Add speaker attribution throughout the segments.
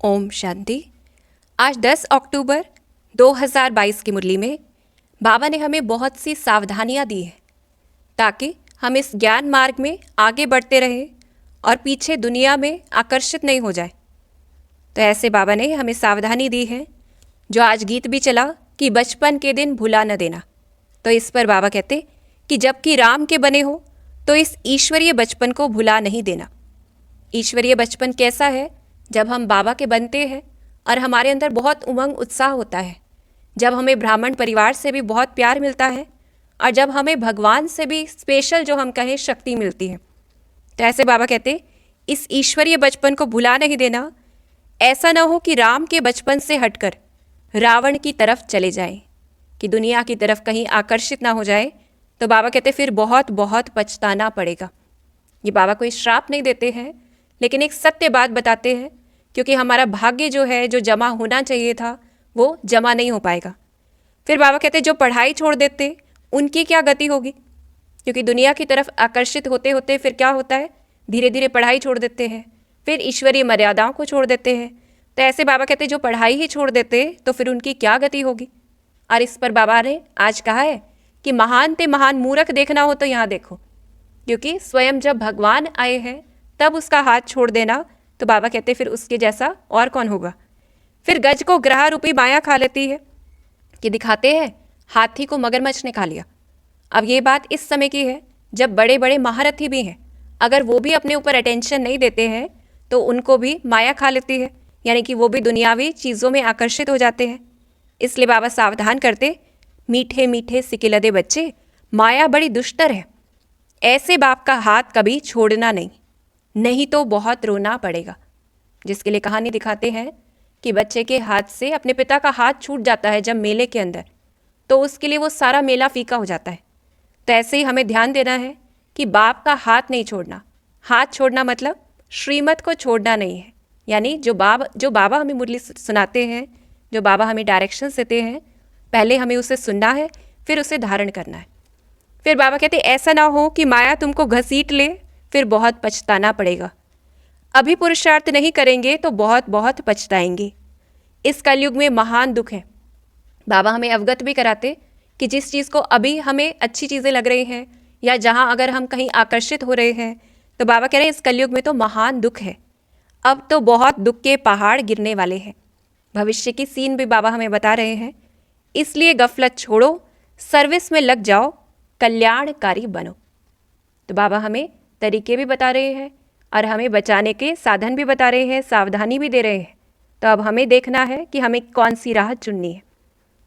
Speaker 1: ओम शांति। आज 10 अक्टूबर 2022 की मुरली में बाबा ने हमें बहुत सी सावधानियां दी हैं ताकि हम इस ज्ञान मार्ग में आगे बढ़ते रहें और पीछे दुनिया में आकर्षित नहीं हो जाए। तो ऐसे बाबा ने हमें सावधानी दी है, जो आज गीत भी चला कि बचपन के दिन भुला न देना। तो इस पर बाबा कहते कि जबकि राम के बने हो तो इस ईश्वरीय बचपन को भुला नहीं देना। ईश्वरीय बचपन कैसा है? जब हम बाबा के बनते हैं और हमारे अंदर बहुत उमंग उत्साह होता है, जब हमें ब्राह्मण परिवार से भी बहुत प्यार मिलता है और जब हमें भगवान से भी स्पेशल जो हम कहें शक्ति मिलती है। तो ऐसे बाबा कहते इस ईश्वरीय बचपन को भुला नहीं देना। ऐसा ना हो कि राम के बचपन से हटकर रावण की तरफ चले जाएं, कि दुनिया की तरफ कहीं आकर्षित ना हो जाए। तो बाबा कहते फिर बहुत बहुत पछताना पड़ेगा। ये बाबा कोई श्राप नहीं देते हैं, लेकिन एक सत्य बात बताते हैं, क्योंकि हमारा भाग्य जो है, जो जमा होना चाहिए था, वो जमा नहीं हो पाएगा। फिर बाबा कहते जो पढ़ाई छोड़ देते उनकी क्या गति होगी, क्योंकि दुनिया की तरफ आकर्षित होते होते फिर क्या होता है, धीरे धीरे पढ़ाई छोड़ देते हैं, फिर ईश्वरीय मर्यादाओं को छोड़ देते हैं। तो ऐसे बाबा कहते जो पढ़ाई ही छोड़ देते तो फिर उनकी क्या गति होगी। और इस पर बाबा ने आज कहा है कि महान ते महान मूर्ख देखना हो तो यहाँ देखो, क्योंकि स्वयं जब भगवान आए हैं तब उसका हाथ छोड़ देना, तो बाबा कहते फिर उसके जैसा और कौन होगा। फिर गज को ग्रह रूपी माया खा लेती है, कि दिखाते हैं हाथी को मगरमच्छ ने खा लिया। अब ये बात इस समय की है जब बड़े बड़े महारथी भी हैं, अगर वो भी अपने ऊपर अटेंशन नहीं देते हैं तो उनको भी माया खा लेती है, यानी कि वो भी दुनियावी चीज़ों में आकर्षित हो जाते हैं। इसलिए बाबा सावधान करते, मीठे मीठे सिकिलदे बच्चे, माया बड़ी दुष्टर है। ऐसे बाप का हाथ कभी छोड़ना नहीं तो बहुत रोना पड़ेगा। जिसके लिए कहानी दिखाते हैं कि बच्चे के हाथ से अपने पिता का हाथ छूट जाता है जब मेले के अंदर, तो उसके लिए वो सारा मेला फीका हो जाता है। तो ऐसे ही हमें ध्यान देना है कि बाप का हाथ नहीं छोड़ना। हाथ छोड़ना मतलब श्रीमत को छोड़ना नहीं है, यानी जो बाबा हमें मुरली सुनाते हैं, जो बाबा हमें डायरेक्शंस देते हैं, पहले हमें उसे सुनना है, फिर उसे धारण करना है। फिर बाबा कहते ऐसा ना हो कि माया तुमको घसीट ले, फिर बहुत पछताना पड़ेगा। अभी पुरुषार्थ नहीं करेंगे तो बहुत बहुत पछताएंगे। इस कलयुग में महान दुख है। बाबा हमें अवगत भी कराते कि जिस चीज़ को अभी हमें अच्छी चीज़ें लग रही हैं, या जहाँ अगर हम कहीं आकर्षित हो रहे हैं, तो बाबा कह रहे हैं इस कलयुग में तो महान दुख है। अब तो बहुत दुख के पहाड़ गिरने वाले हैं। भविष्य की सीन भी बाबा हमें बता रहे हैं। इसलिए गफलत छोड़ो, सर्विस में लग जाओ, कल्याणकारी बनो। तो बाबा हमें तरीके भी बता रहे हैं और हमें बचाने के साधन भी बता रहे हैं, सावधानी भी दे रहे हैं। तो अब हमें देखना है कि हमें कौन सी राह चुननी है।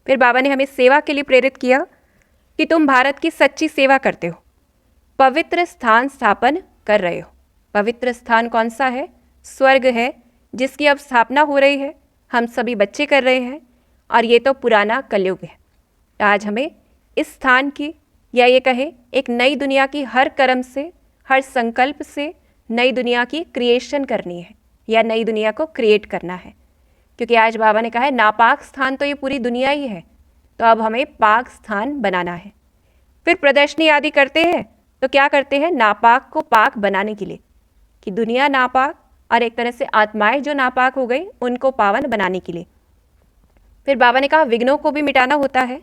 Speaker 1: फिर बाबा ने हमें सेवा के लिए प्रेरित किया कि तुम भारत की सच्ची सेवा करते हो, पवित्र स्थान स्थापन कर रहे हो। पवित्र स्थान कौन सा है? स्वर्ग है, जिसकी अब स्थापना हो रही है। हम सभी बच्चे कर रहे हैं और ये तो पुराना कलयुग है। आज हमें इस स्थान की, या ये कहें एक नई दुनिया की, हर कर्म से, हर संकल्प से नई दुनिया की क्रिएशन करनी है, या नई दुनिया को क्रिएट करना है। क्योंकि आज बाबा ने कहा है नापाक स्थान तो ये पूरी दुनिया ही है, तो अब हमें पाक स्थान बनाना है। फिर प्रदर्शनी आदि करते हैं तो क्या करते हैं? नापाक को पाक बनाने के लिए, कि दुनिया नापाक और एक तरह से आत्माएं जो नापाक हो गई उनको पावन बनाने के लिए। फिर बाबा ने कहा विघ्नों को भी मिटाना होता है।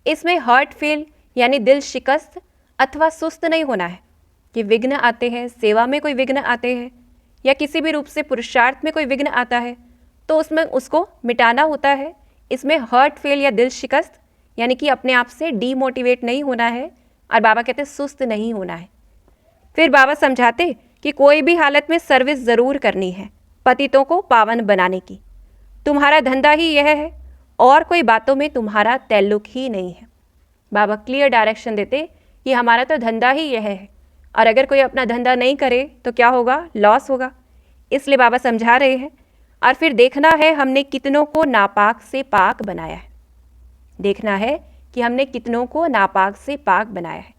Speaker 1: इसमें हर्ट फेल यानी दिल शिकस्त अथवा सुस्त नहीं होना है, कि विघ्न आते हैं, सेवा में कोई विघ्न आते हैं, या किसी भी रूप से पुरुषार्थ में कोई विघ्न आता है, तो उसमें उसको मिटाना होता है। इसमें हर्ट फेल या दिल शिकस्त यानी कि अपने आप से डीमोटिवेट नहीं होना है, और बाबा कहते सुस्त नहीं होना है। फिर बाबा समझाते कि कोई भी हालत में सर्विस ज़रूर करनी है, पतितों को पावन बनाने की। तुम्हारा धंधा ही यह है, और कोई बातों में तुम्हारा तल्लुक ही नहीं है। बाबा क्लियर डायरेक्शन देते कि हमारा तो धंधा ही यह है, और अगर कोई अपना धंधा नहीं करे तो क्या होगा? लॉस होगा। इसलिए बाबा समझा रहे हैं। और फिर देखना है हमने कितनों को नापाक से पाक बनाया है। देखना है कि हमने कितनों को नापाक से पाक बनाया है।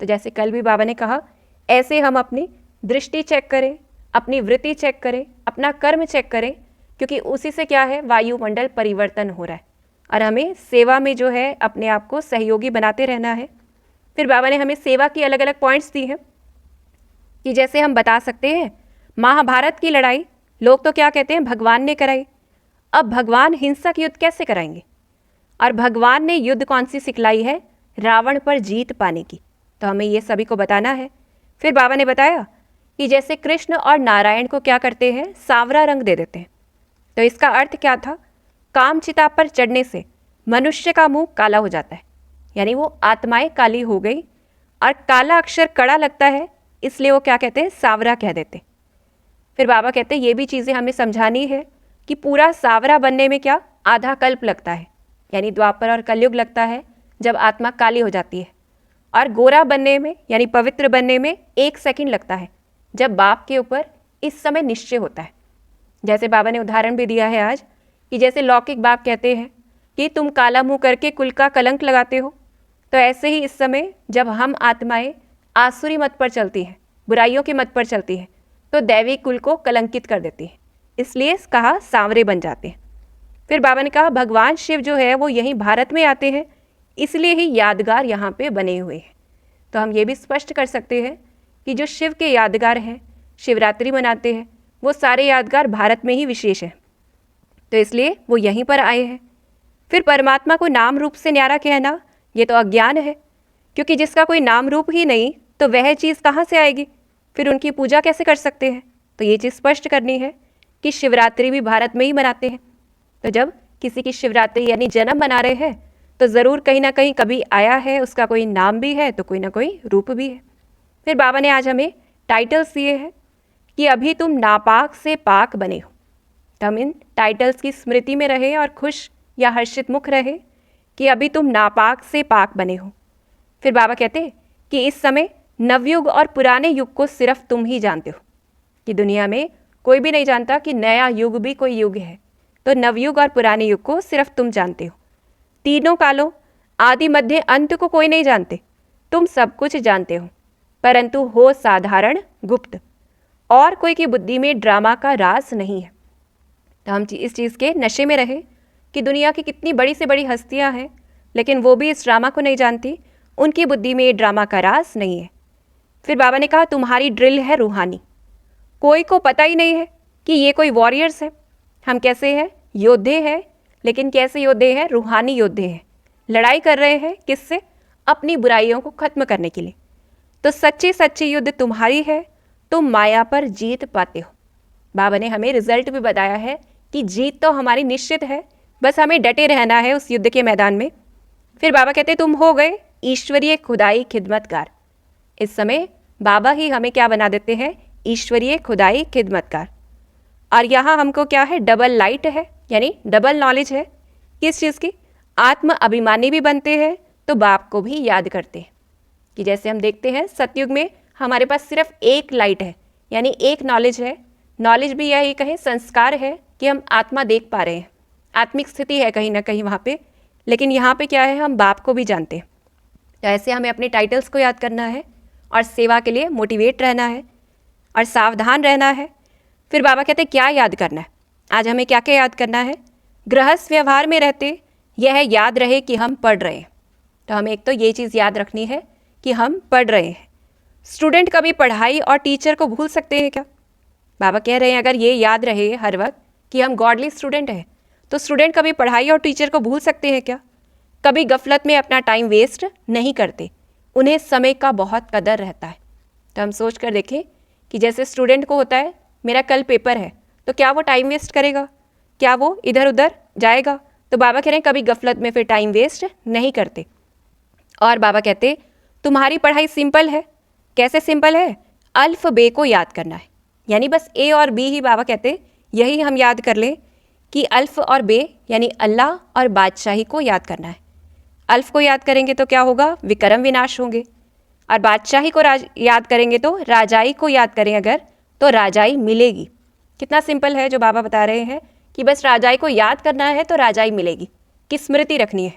Speaker 1: तो जैसे कल भी बाबा ने कहा, ऐसे हम अपनी दृष्टि चेक करें, अपनी वृत्ति चेक करें, अपना कर्म चेक करें, क्योंकि उसी से क्या है, वायुमंडल परिवर्तन हो रहा है। और हमें सेवा में जो है अपने आप को सहयोगी बनाते रहना है। फिर बाबा ने हमें सेवा की अलग अलग पॉइंट्स दी हैं, कि जैसे हम बता सकते हैं महाभारत की लड़ाई लोग तो क्या कहते हैं, भगवान ने कराई। अब भगवान हिंसक युद्ध कैसे कराएंगे? और भगवान ने युद्ध कौन सी सिखलाई है? रावण पर जीत पाने की। तो हमें ये सभी को बताना है। फिर बाबा ने बताया कि जैसे कृष्ण और नारायण को क्या करते हैं, सांवरा रंग दे देते हैं। तो इसका अर्थ क्या था? काम चिता पर चढ़ने से मनुष्य का मुंह काला हो जाता है, यानी वो आत्माएं काली हो गई, और काला अक्षर कड़ा लगता है, इसलिए वो क्या कहते हैं, सांवरा कह देते। फिर बाबा कहते हैं ये भी चीज़ें हमें समझानी है कि पूरा सांवरा बनने में क्या, आधा कल्प लगता है, यानी द्वापर और कलयुग लगता है जब आत्मा काली हो जाती है। और गोरा बनने में यानी पवित्र बनने में 1 सेकंड लगता है, जब बाप के ऊपर इस समय निश्चय होता है। जैसे बाबा ने उदाहरण भी दिया है आज कि जैसे लौकिक बाप कहते हैं कि तुम काला मुंह करके कुल का कलंक लगाते हो, तो ऐसे ही इस समय जब हम आत्माएं आसुरी मत पर चलती हैं, बुराइयों के मत पर चलती हैं, तो दैवी कुल को कलंकित कर देती है, इसलिए कहा सांवरे बन जाते हैं। फिर बाबा ने कहा भगवान शिव जो है वो यहीं भारत में आते हैं, इसलिए ही यादगार यहाँ पे बने हुए हैं। तो हम ये भी स्पष्ट कर सकते हैं कि जो शिव के यादगार हैं, शिवरात्रि मनाते हैं, वो सारे यादगार भारत में ही विशेष हैं, तो इसलिए वो यहीं पर आए हैं। फिर परमात्मा को नाम रूप से न्यारा कहना, ये तो अज्ञान है, क्योंकि जिसका कोई नाम रूप ही नहीं तो वह चीज़ कहाँ से आएगी, फिर उनकी पूजा कैसे कर सकते हैं? तो ये चीज़ स्पष्ट करनी है कि शिवरात्रि भी भारत में ही मनाते हैं। तो जब किसी की शिवरात्रि यानी जन्म मना रहे हैं तो ज़रूर कहीं ना कहीं कभी आया है, उसका कोई नाम भी है, तो कोई ना कोई रूप भी है। फिर बाबा ने आज हमें टाइटल्स दिए हैं कि अभी तुम नापाक से पाक बने हो। तो हम इन टाइटल्स की स्मृति में रहे और खुश या हर्षित मुख रहे कि अभी तुम नापाक से पाक बने हो। फिर बाबा कहते कि इस समय नवयुग और पुराने युग को सिर्फ तुम ही जानते हो, कि दुनिया में कोई भी नहीं जानता कि नया युग भी कोई युग है। तो नवयुग और पुराने युग को सिर्फ तुम जानते हो। तीनों कालों आदि मध्य अंत को कोई नहीं जानते, तुम सब कुछ जानते हो, परंतु हो साधारण गुप्त, और कोई की बुद्धि में ड्रामा का राज नहीं है। तो हम इस चीज़ के नशे में रहे कि दुनिया की कितनी बड़ी से बड़ी हस्तियां हैं, लेकिन वो भी इस ड्रामा को नहीं जानती, उनकी बुद्धि में ये ड्रामा का राज नहीं है। फिर बाबा ने कहा तुम्हारी ड्रिल है रूहानी, कोई को पता ही नहीं है कि ये कोई वॉरियर्स है। हम कैसे हैं, योद्धे हैं, लेकिन कैसे योद्धे हैं, रूहानी योद्धे हैं। लड़ाई कर रहे हैं किससे, अपनी बुराइयों को खत्म करने के लिए। तो सच्ची सच्ची युद्ध तुम्हारी है, तुम माया पर जीत पाते हो। बाबा ने हमें रिजल्ट भी बताया है कि जीत तो हमारी निश्चित है, बस हमें डटे रहना है उस युद्ध के मैदान में। फिर बाबा कहते तुम हो गए ईश्वरीय खुदाई खिदमतगार। इस समय बाबा ही हमें क्या बना देते हैं, ईश्वरीय खुदाई खिदमतगार। और यहाँ हमको क्या है, डबल लाइट है, यानी डबल नॉलेज है। किस चीज़ की, आत्म अभिमानी भी बनते हैं तो बाप को भी याद करते हैं। कि जैसे हम देखते हैं सतयुग में हमारे पास सिर्फ एक लाइट है, यानी एक नॉलेज है। नॉलेज भी यही कहें संस्कार है कि हम आत्मा देख पा रहे हैं, आत्मिक स्थिति है कहीं ना कहीं वहाँ पे। लेकिन यहाँ पे क्या है, हम बाप को भी जानते हैं। तो ऐसे हमें अपने टाइटल्स को याद करना है और सेवा के लिए मोटिवेट रहना है और सावधान रहना है। फिर बाबा कहते हैं क्या याद करना है, आज हमें क्या क्या याद करना है। गृहस्थ व्यवहार में रहते यह याद रहे कि हम पढ़ रहे हैं। तो हमें एक तो ये चीज़ याद रखनी है कि हम पढ़ रहे हैं। स्टूडेंट कभी पढ़ाई और टीचर को भूल सकते हैं क्या? बाबा कह रहे हैं अगर ये याद रहे हर वक्त कि हम गॉडली स्टूडेंट हैं, तो स्टूडेंट कभी पढ़ाई और टीचर को भूल सकते हैं क्या? कभी गफलत में अपना टाइम वेस्ट नहीं करते, उन्हें समय का बहुत कदर रहता है। तो हम सोच कर देखें कि जैसे स्टूडेंट को होता है मेरा कल पेपर है, तो क्या वो टाइम वेस्ट करेगा, क्या वो इधर उधर जाएगा? तो बाबा कह रहे हैं कभी गफलत में फिर टाइम वेस्ट नहीं करते। और बाबा कहते तुम्हारी पढ़ाई सिंपल है। कैसे सिंपल है, अल्फ बे को याद करना है, यानी बस ए और बी ही बाबा कहते यही हम याद कर लें कि अल्फ और बे यानी अल्लाह और बादशाही को याद करना है। अल्फ को याद करेंगे तो क्या होगा, विक्रम विनाश होंगे, और बादशाही को याद करेंगे तो राजाई को याद करें अगर तो राजाई मिलेगी। कितना सिंपल है जो बाबा बता रहे हैं कि बस राजाई को याद करना है तो राजाई मिलेगी, कि स्मृति रखनी है।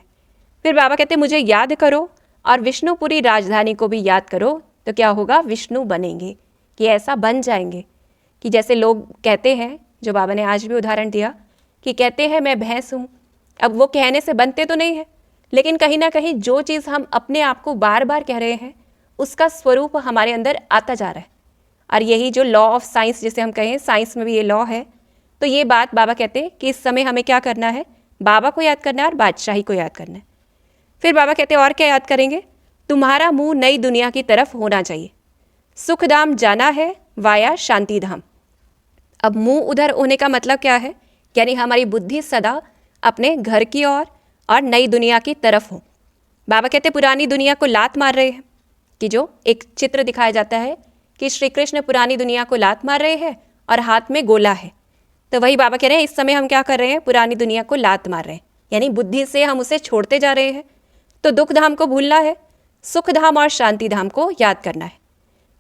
Speaker 1: फिर बाबा कहते मुझे याद करो और विष्णुपुरी राजधानी को भी याद करो, तो क्या होगा, विष्णु बनेंगे, कि ऐसा बन जाएंगे। कि जैसे लोग कहते हैं, जो बाबा ने आज भी उदाहरण दिया कि कहते हैं मैं भैंस हूँ। अब वो कहने से बनते तो नहीं है, लेकिन कहीं ना कहीं जो चीज़ हम अपने आप को बार बार कह रहे हैं उसका स्वरूप हमारे अंदर आता जा रहा है। और यही जो लॉ ऑफ साइंस जिसे हम कहें, साइंस में भी ये लॉ है तो ये बात बाबा कहते हैं कि इस समय हमें क्या करना है, बाबा को याद करना है और बादशाही को याद करना है। फिर बाबा कहते हैं और क्या याद करेंगे, तुम्हारा मुंह नई दुनिया की तरफ होना चाहिए, सुखधाम जाना है वाया शांति धाम। अब मुंह उधर होने का मतलब क्या है, यानी हमारी बुद्धि सदा अपने घर की ओर और नई दुनिया की तरफ हो। बाबा कहते पुरानी दुनिया को लात मार रहे हैं, कि जो एक चित्र दिखाया जाता है कि श्री कृष्ण पुरानी दुनिया को लात मार रहे हैं और हाथ में गोला है। तो वही बाबा कह रहे हैं इस समय हम क्या कर रहे हैं, पुरानी दुनिया को लात मार रहे हैं, यानी बुद्धि से हम उसे छोड़ते जा रहे हैं। तो दुख धाम को भूलना है, सुख धाम और शांति धाम को याद करना है।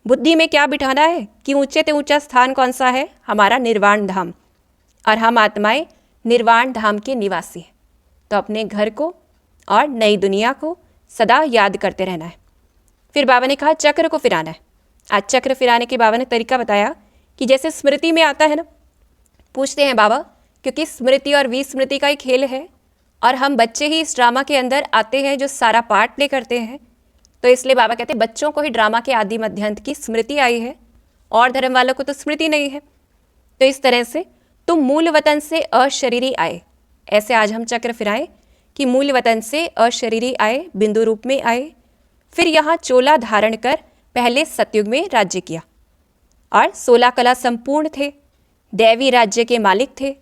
Speaker 1: बुद्धि में क्या बिठाना है कि ऊंचे से ऊंचा स्थान कौन सा है, हमारा निर्वाण धाम, और हम आत्माएं निर्वाण धाम के निवासी हैं। तो अपने घर को और नई दुनिया को सदा याद करते रहना है। फिर बाबा ने कहा चक्र को फिराना है। आज चक्र फिराने के बाबा ने तरीका बताया कि जैसे स्मृति में आता है ना, पूछते हैं बाबा क्योंकि स्मृति और विस्मृति का ही खेल है और हम बच्चे ही इस ड्रामा के अंदर आते हैं जो सारा पार्ट प्ले करते हैं। तो इसलिए बाबा कहते हैं बच्चों को ही ड्रामा के आदि मध्यांत की स्मृति आई है और धर्म वालों को तो स्मृति नहीं है। तो इस तरह से तुम मूल वतन से अशरीरी आए, ऐसे आज हम चक्र फिराएं कि मूल वतन से अशरीरी आए, बिंदु रूप में आए, फिर यहाँ चोला धारण कर पहले सतयुग में राज्य किया और 16 कला संपूर्ण थे, दैवी राज्य के मालिक थे,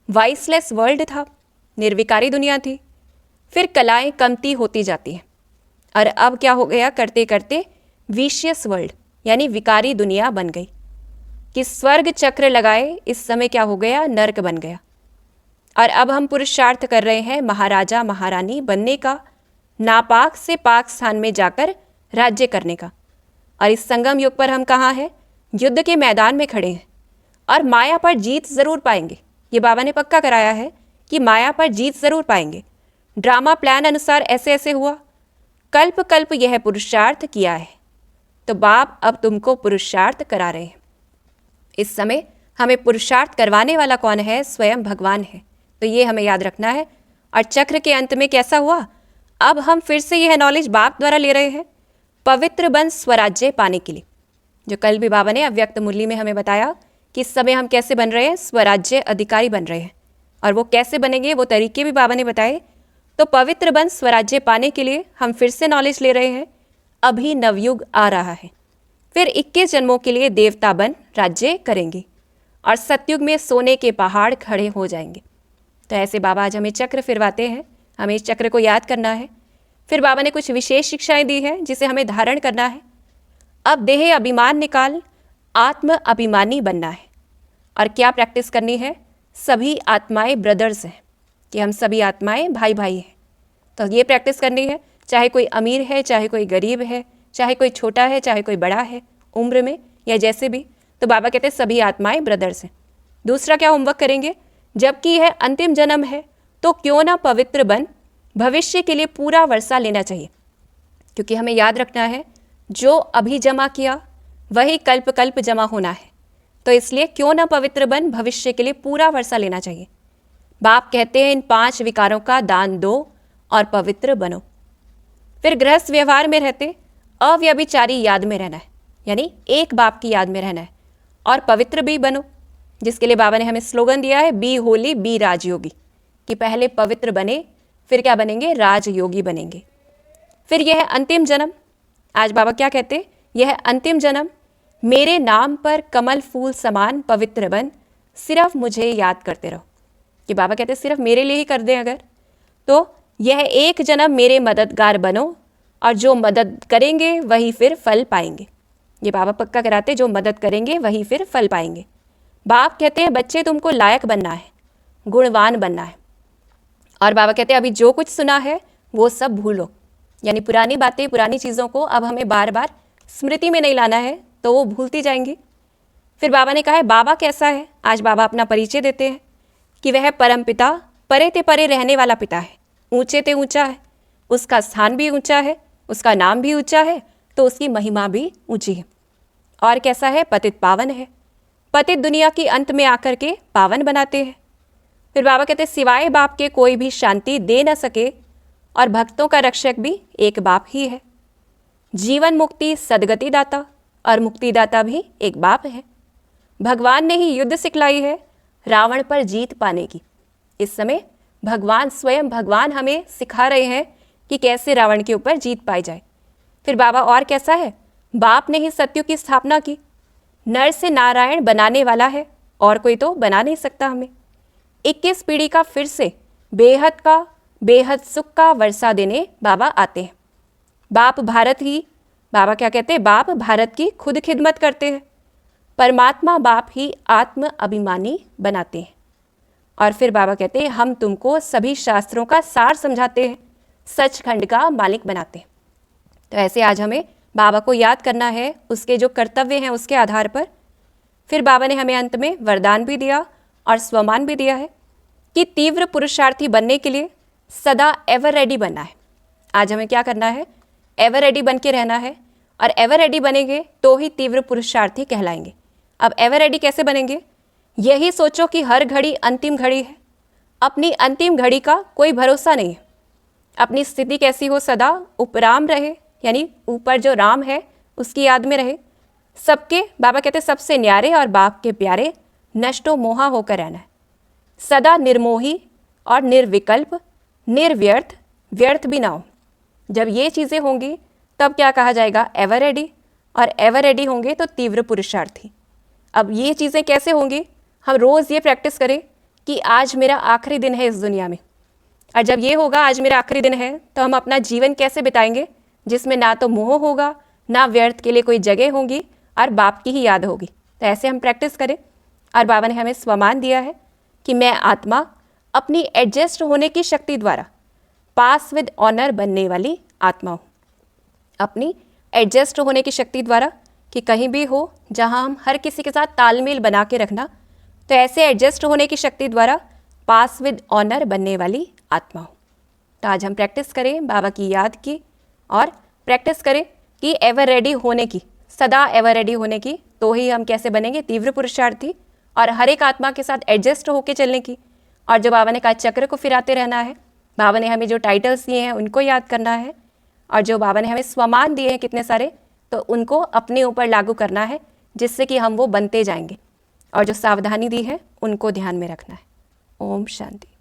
Speaker 1: वाइसलेस वर्ल्ड था, निर्विकारी दुनिया थी। फिर कलाएं कमती होती जाती हैं और अब क्या हो गया, करते करते विशियस वर्ल्ड यानी विकारी दुनिया बन गई कि स्वर्ग चक्र लगाए इस समय क्या हो गया, नर्क बन गया। और अब हम पुरुषार्थ कर रहे हैं महाराजा महारानी बनने का, नापाक से पाक स्थान में जाकर राज्य करने का। और इस संगम युग पर हम कहाँ हैं, युद्ध के मैदान में खड़े हैं और माया पर जीत ज़रूर पाएंगे। ये बाबा ने पक्का कराया है कि माया पर जीत ज़रूर पाएंगे। ड्रामा प्लान अनुसार ऐसे ऐसे हुआ, कल्प कल्प यह पुरुषार्थ किया है, तो बाप अब तुमको पुरुषार्थ करा रहे हैं। इस समय हमें पुरुषार्थ करवाने वाला कौन है, स्वयं भगवान है। तो ये हमें याद रखना है। और चक्र के अंत में कैसा हुआ, अब हम फिर से यह नॉलेज बाप द्वारा ले रहे हैं, पवित्र बन स्वराज्य पाने के लिए। जो कल भी बाबा ने अव्यक्त मुरली में हमें बताया कि इस समय हम कैसे बन रहे हैं, स्वराज्य अधिकारी बन रहे हैं। और वो कैसे बनेंगे, वो तरीके भी बाबा ने बताए। तो पवित्र बन स्वराज्य पाने के लिए हम फिर से नॉलेज ले रहे हैं। अभी नवयुग आ रहा है, फिर 21 जन्मों के लिए देवता बन राज्य करेंगे और सतयुग में सोने के पहाड़ खड़े हो जाएंगे। तो ऐसे बाबा आज हमें चक्र फिरवाते हैं, हमें इस चक्र को याद करना है। फिर बाबा ने कुछ विशेष शिक्षाएं दी हैं जिसे हमें धारण करना है। अब देह अभिमान निकाल आत्म अभिमानी बनना है। और क्या प्रैक्टिस करनी है, सभी आत्माएं ब्रदर्स हैं, कि हम सभी आत्माएं भाई भाई हैं। तो ये प्रैक्टिस करनी है, चाहे कोई अमीर है, चाहे कोई गरीब है, चाहे कोई छोटा है, चाहे कोई बड़ा है उम्र में या जैसे भी। तो बाबा कहते हैं सभी आत्माएं ब्रदर्स हैं। दूसरा क्या होमवर्क करेंगे, जबकि यह अंतिम जन्म है तो क्यों ना पवित्र बन भविष्य के लिए पूरा वर्षा लेना चाहिए। क्योंकि हमें याद रखना है जो अभी जमा किया वही कल्प कल्प जमा होना है। तो इसलिए क्यों ना पवित्र बन भविष्य के लिए पूरा वर्षा लेना चाहिए। बाप कहते हैं इन 5 विकारों का दान दो और पवित्र बनो। फिर गृहस्थ व्यवहार में रहते अव्यभिचारी याद में रहना है, यानी एक बाप की याद में रहना है, और पवित्र भी बनो, जिसके लिए बाबा ने हमें स्लोगन दिया है बी होली बी राजयोगी, कि पहले पवित्र बने फिर क्या बनेंगे, राजयोगी बनेंगे। फिर यह अंतिम जन्म, आज बाबा क्या कहते, यह अंतिम जन्म मेरे नाम पर कमल फूल समान पवित्र बन सिर्फ मुझे याद करते रहो। कि बाबा कहते सिर्फ मेरे लिए ही कर दें अगर, तो यह एक जन्म मेरे मददगार बनो और जो मदद करेंगे वही फिर फल पाएंगे। ये बाबा पक्का कराते, जो मदद करेंगे वही फिर फल पाएंगे। बाप कहते हैं बच्चे तुमको लायक बनना है, गुणवान बनना है। और बाबा कहते हैं अभी जो कुछ सुना है वो सब भूलो, यानी पुरानी बातें पुरानी चीज़ों को अब हमें बार बार स्मृति में नहीं लाना है, तो वो भूलती जाएंगी। फिर बाबा ने कहा है बाबा कैसा है, आज बाबा अपना परिचय देते हैं कि वह परम पिता परे ते परे रहने वाला पिता है, ऊंचे ते ऊंचा है, उसका स्थान भी ऊंचा है, उसका नाम भी ऊंचा है, तो उसकी महिमा भी ऊंची है। और कैसा है, पतित पावन है, पतित दुनिया की अंत में आकर के पावन बनाते हैं। फिर बाबा कहते सिवाय बाप के कोई भी शांति दे न सके और भक्तों का रक्षक भी एक बाप ही है। जीवन मुक्ति सदगति दाता और मुक्तिदाता भी एक बाप है। भगवान ने ही युद्ध सिखलाई है, रावण पर जीत पाने की। इस समय भगवान स्वयं भगवान हमें सिखा रहे हैं कि कैसे रावण के ऊपर जीत पाई जाए। फिर बाबा और कैसा है, बाप ने ही सत्युग की स्थापना की, नर से नारायण बनाने वाला है, और कोई तो बना नहीं सकता हमें। 21 पीढ़ी का फिर से बेहद सुख का वर्षा देने बाबा आते हैं। बाबा क्या कहते हैं, बाप भारत की खुद खिदमत करते हैं। परमात्मा बाप ही आत्म अभिमानी बनाते हैं। और फिर बाबा कहते हैं, हम तुमको सभी शास्त्रों का सार समझाते हैं, सचखंड का मालिक बनाते हैं। तो ऐसे आज हमें बाबा को याद करना है, उसके जो कर्तव्य हैं उसके आधार पर। फिर बाबा ने हमें अंत में वरदान भी दिया और स्वमान भी दिया है कि तीव्र पुरुषार्थी बनने के लिए सदा एवर रेडी बनना है। आज हमें क्या करना है, एवर रेडी बन के रहना है, और एवर रेडी बनेंगे तो ही तीव्र पुरुषार्थी कहलाएंगे। अब एवर रेडी कैसे बनेंगे, यही सोचो कि हर घड़ी अंतिम घड़ी है, अपनी अंतिम घड़ी का कोई भरोसा नहीं है। अपनी स्थिति कैसी हो, सदा उपराम रहे, यानी ऊपर जो राम है उसकी याद में रहे। सबके बाबा कहते सबसे न्यारे और बाप के प्यारे, नष्टो मोहा होकर रहना है। सदा निर्मोही और निर्विकल्प, निर्व्यर्थ, व्यर्थ भी ना हो। जब ये चीज़ें होंगी तब क्या कहा जाएगा, एवर रेडी, और एवर रेडी होंगे तो तीव्र पुरुषार्थी। अब ये चीज़ें कैसे होंगी, हम रोज़ ये प्रैक्टिस करें कि आज मेरा आखिरी दिन है इस दुनिया में, और जब ये होगा आज मेरा आखिरी दिन है, तो हम अपना जीवन कैसे बिताएंगे, जिसमें ना तो मोह होगा, ना व्यर्थ के लिए कोई जगह होगी, और बाप की ही याद होगी। तो ऐसे हम प्रैक्टिस करें। और बाबा ने हमें स्वमान दिया है कि मैं आत्मा अपनी एडजस्ट होने की शक्ति द्वारा पास विद ऑनर बनने वाली आत्मा हूँ। अपनी एडजस्ट होने की शक्ति द्वारा, कि कहीं भी हो जहाँ हम हर किसी के साथ तालमेल बना के रखना, तो ऐसे एडजस्ट होने की शक्ति द्वारा पास विद ऑनर बनने वाली आत्मा हूँ। तो आज हम प्रैक्टिस करें बाबा की याद की, और प्रैक्टिस करें कि एवर रेडी होने की, सदा एवर रेडी होने की, तो ही हम कैसे बनेंगे तीव्र पुरुषार्थी, और हर एक आत्मा के साथ एडजस्ट होके चलने की। और जो बाबा ने कहा चक्र को फिराते रहना है, बाबा ने हमें जो टाइटल्स दिए हैं उनको याद करना है, और जो बाबा ने हमें स्वमान दिए हैं कितने सारे, तो उनको अपने ऊपर लागू करना है, जिससे कि हम वो बनते जाएंगे। और जो सावधानी दी है उनको ध्यान में रखना है। ओम शांति।